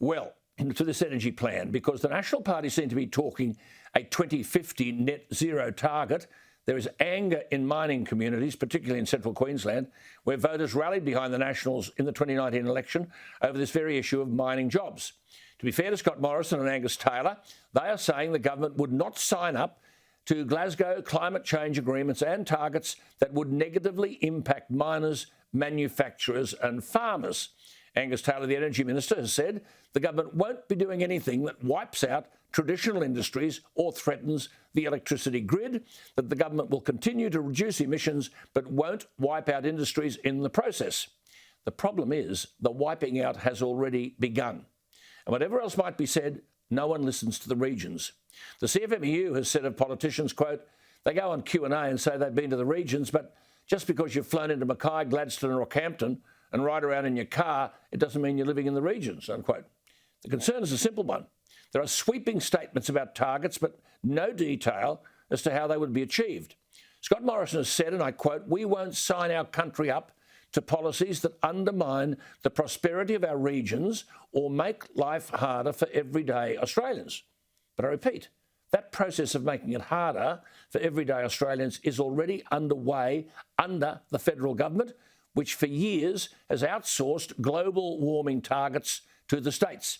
well to this energy plan, because the National Party seem to be talking a 2050 net zero target. There is anger in mining communities, particularly in central Queensland, where voters rallied behind the Nationals in the 2019 election over this very issue of mining jobs. To be fair to Scott Morrison and Angus Taylor, they are saying the government would not sign up to Glasgow climate change agreements and targets that would negatively impact miners, manufacturers and farmers. Angus Taylor, the Energy Minister, has said the government won't be doing anything that wipes out traditional industries or threatens the electricity grid, that the government will continue to reduce emissions but won't wipe out industries in the process. The problem is the wiping out has already begun. And whatever else might be said, no one listens to the regions. The CFMEU has said of politicians, quote, they go on Q&A and say they've been to the regions, but just because you've flown into Mackay, Gladstone or Rockhampton and ride around in your car, it doesn't mean you're living in the regions, unquote. The concern is a simple one. There are sweeping statements about targets, but no detail as to how they would be achieved. Scott Morrison has said, and I quote, we won't sign our country up to policies that undermine the prosperity of our regions or make life harder for everyday Australians. But I repeat, that process of making it harder for everyday Australians is already underway under the federal government, which for years has outsourced global warming targets to the states.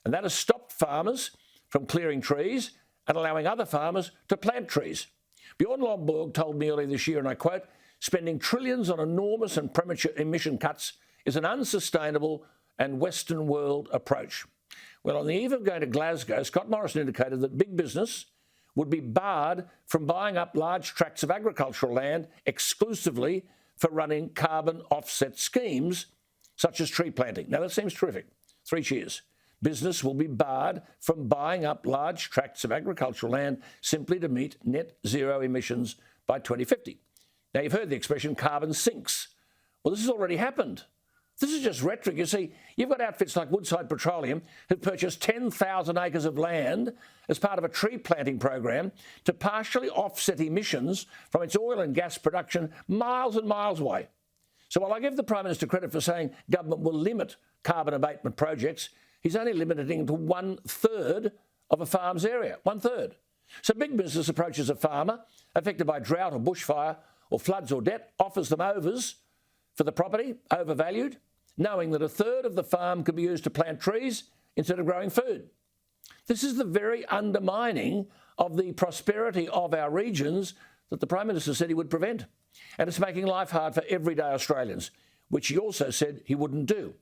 And that has stopped farmers from clearing trees and allowing other farmers to plant trees. Bjorn Lomborg told me earlier this year, and I quote, spending trillions on enormous and premature emission cuts is an unsustainable and Western world approach. Well, on the eve of going to Glasgow, Scott Morrison indicated that big business would be barred from buying up large tracts of agricultural land exclusively for running carbon offset schemes, such as tree planting. Now, that seems terrific. 3 cheers. Business will be barred from buying up large tracts of agricultural land simply to meet net zero emissions by 2050. Now, you've heard the expression carbon sinks. Well, this has already happened. This is just rhetoric. You see, you've got outfits like Woodside Petroleum who've purchased 10,000 acres of land as part of a tree planting program to partially offset emissions from its oil and gas production miles and miles away. So while I give the Prime Minister credit for saying government will limit carbon abatement projects, he's only limiting it to 1/3 of a farm's area, 1/3. So big business approaches a farmer affected by drought or bushfire or floods or debt, offers them overs for the property, overvalued, knowing that 1/3 of the farm could be used to plant trees instead of growing food. This is the very undermining of the prosperity of our regions that the Prime Minister said he would prevent. And it's making life hard for everyday Australians, which he also said he wouldn't do.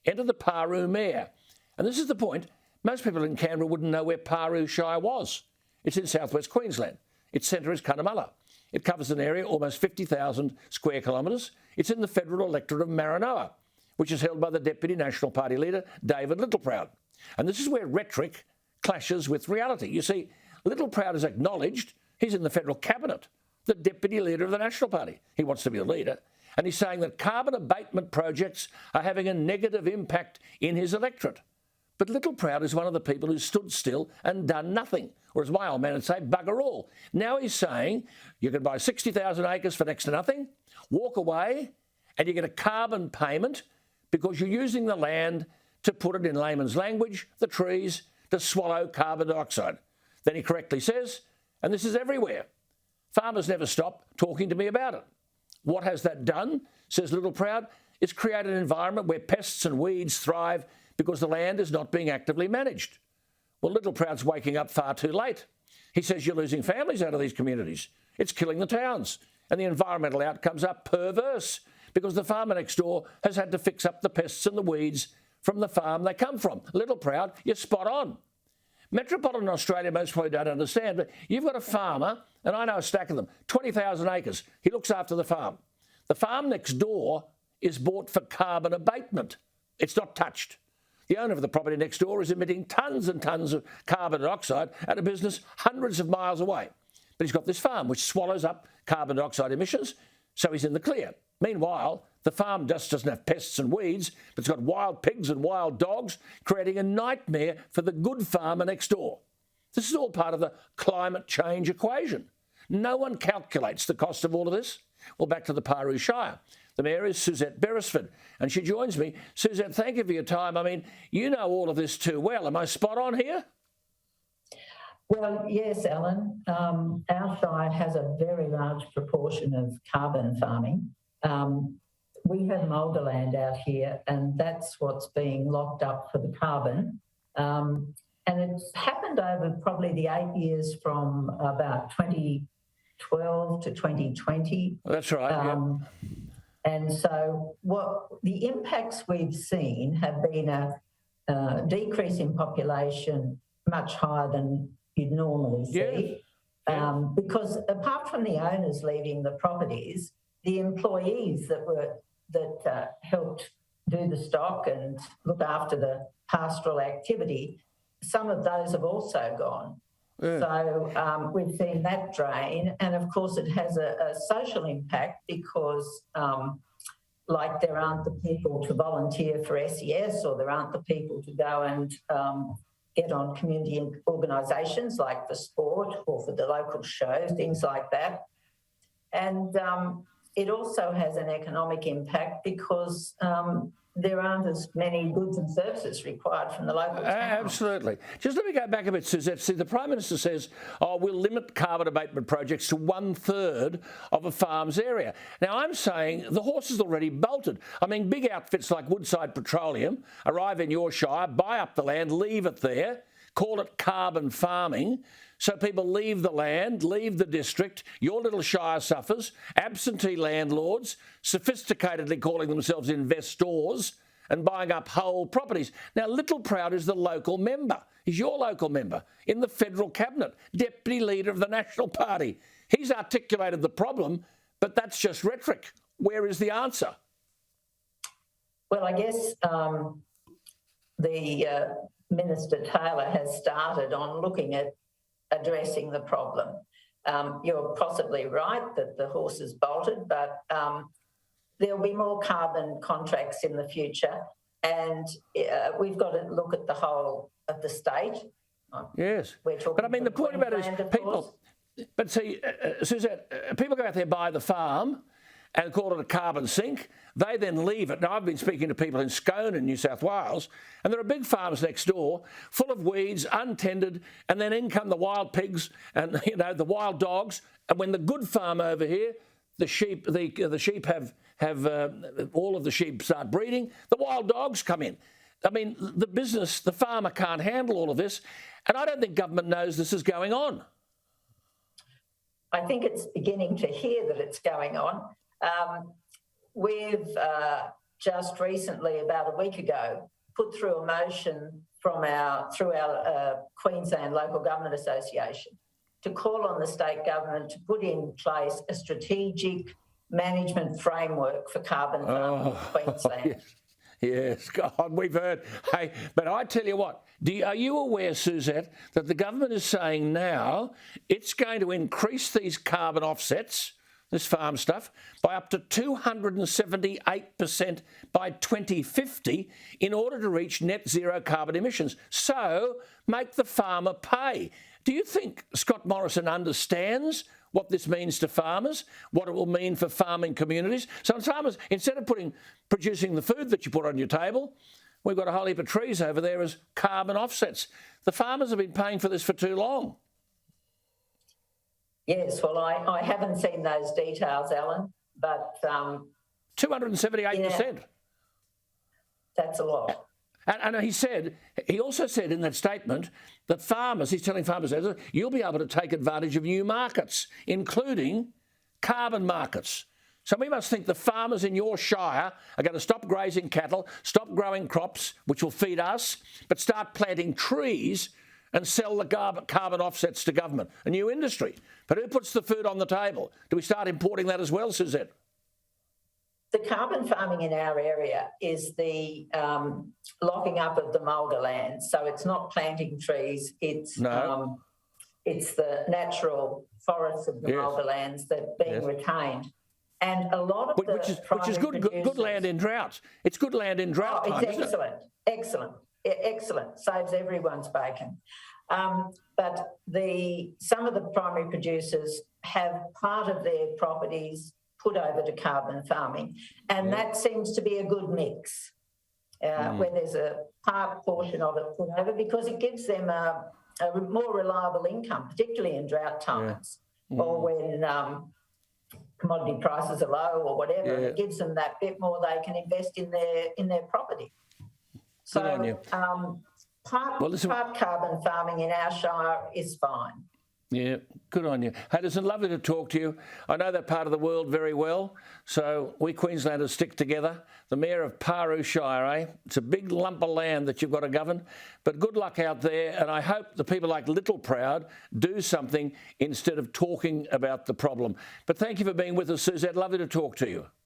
Enter the Paroo Mayor. And this is the point. Most people in Canberra wouldn't know where Paroo Shire was. It's in southwest Queensland. Its centre is Cunnamulla. It covers an area almost 50,000 square kilometres. It's in the federal electorate of Maranoa, which is held by the Deputy National Party leader, David Littleproud. And this is where rhetoric clashes with reality. You see, Littleproud has acknowledged he's in the federal cabinet, the Deputy Leader of the National Party. He wants to be a leader. And he's saying that carbon abatement projects are having a negative impact in his electorate. But Littleproud is one of the people who stood still and done nothing. Or as my old man would say, bugger all. Now he's saying you can buy 60,000 acres for next to nothing, walk away, and you get a carbon payment because you're using the land to put it in layman's language, the trees, to swallow carbon dioxide. Then he correctly says, and this is everywhere, farmers never stop talking to me about it. What has that done, says Littleproud? It's created an environment where pests and weeds thrive because the land is not being actively managed. Well, Littleproud's waking up far too late. He says you're losing families out of these communities. It's killing the towns. And the environmental outcomes are perverse because the farmer next door has had to fix up the pests and the weeds from the farm they come from. Littleproud, you're spot on. Metropolitan Australia most probably don't understand, but you've got a farmer, and I know a stack of them, 20,000 acres. He looks after the farm. The farm next door is bought for carbon abatement. It's not touched. The owner of the property next door is emitting tons and tons of carbon dioxide at a business hundreds of miles away. But he's got this farm which swallows up carbon dioxide emissions, so he's in the clear. Meanwhile, the farm just doesn't have pests and weeds, but it's got wild pigs and wild dogs, creating a nightmare for the good farmer next door. This is all part of the climate change equation. No one calculates the cost of all of this. Well, back to the Paroo Shire. The Mayor is Suzette Beresford, and she joins me. Suzette, thank you for your time. I mean, you know all of this too well. Am I spot on here? Well, yes, Alan. Our Shire has a very large proportion of carbon farming. We have mulga land out here, and that's what's being locked up for the carbon. And it's happened over probably the 8 years from about 2012 to 2020. That's right, yeah. And so what the impacts we've seen have been a decrease in population much higher than you'd normally see. Yeah. Because apart from the owners leaving the properties, the employees that helped do the stock and look after the pastoral activity, some of those have also gone. Yeah. So we've seen that drain, and of course it has a social impact because like there aren't the people to volunteer for SES, or there aren't the people to go and get on community organisations like the sport or for the local shows, things like that. And it also has an economic impact because there aren't as many goods and services required from the local town. Absolutely. Just let me go back a bit, Suzette. See, the Prime Minister says, we'll limit carbon abatement projects to 1/3 of a farm's area. Now, I'm saying the horse is already bolted. I mean, big outfits like Woodside Petroleum arrive in your Shire, buy up the land, leave it there, call it carbon farming. So people leave the land, leave the district, your little Shire suffers, absentee landlords, sophisticatedly calling themselves investors and buying up whole properties. Now, Littleproud is the local member. He's your local member in the federal cabinet, deputy leader of the National Party. He's articulated the problem, but that's just rhetoric. Where is the answer? Well, I guess the Minister Taylor has started on looking at addressing the problem. You're possibly right that the horse is bolted, but there'll be more carbon contracts in the future, and we've got to look at the whole of the state. Yes, but I mean the point about it is people. But see, Suzette, people go out there, buy the farm and call it a carbon sink. They then leave it. Now, I've been speaking to people in Scone in New South Wales, and there are big farms next door full of weeds, untended, and then in come the wild pigs and, the wild dogs. And when the good farm over here, the sheep have all of the sheep start breeding, the wild dogs come in. I mean, the farmer can't handle all of this, and I don't think government knows this is going on. I think it's beginning to hear that it's going on. We've just recently, about a week ago, put through a motion through our Queensland Local Government Association to call on the state government to put in place a strategic management framework for carbon farming in Queensland. Yes, God, we've heard. Hey, but I tell you what, are you aware, Suzette, that the government is saying now it's going to increase these carbon offsets, this farm stuff, by up to 278% by 2050 in order to reach net zero carbon emissions? So make the farmer pay. Do you think Scott Morrison understands what this means to farmers, what it will mean for farming communities? So farmers, instead of producing the food that you put on your table, we've got a whole heap of trees over there as carbon offsets. The farmers have been paying for this for too long. Yes, well, I haven't seen those details, Alan, but 278%. Yeah, that's a lot. And he also said in that statement that he's telling farmers, you'll be able to take advantage of new markets, including carbon markets. So we must think the farmers in your Shire are going to stop grazing cattle, stop growing crops, which will feed us, but start planting trees and sell the carbon offsets to government, a new industry. But who puts the food on the table? Do we start importing that as well, Suzette? The carbon farming in our area is the locking up of the mulga land. So it's not planting trees, it's the natural forests of the mulga lands that are being retained. And a lot of which is good land in drought. It's good land in drought. Oh, it's excellent. Excellent. Saves everyone's bacon. But some of the primary producers have part of their properties put over to carbon farming. And that seems to be a good mix, where there's a part portion of it put over, because it gives them a more reliable income, particularly in drought times or when commodity prices are low or whatever. It gives them that bit more they can invest in their property. So Good on you. Part carbon farming in our Shire is fine. Yeah, good on you. Hey, listen, lovely to talk to you. I know that part of the world very well, so we Queenslanders stick together. The Mayor of Paroo Shire, eh? It's a big lump of land that you've got to govern, but good luck out there, and I hope the people like Little Proud do something instead of talking about the problem. But thank you for being with us, Suzette. Lovely to talk to you.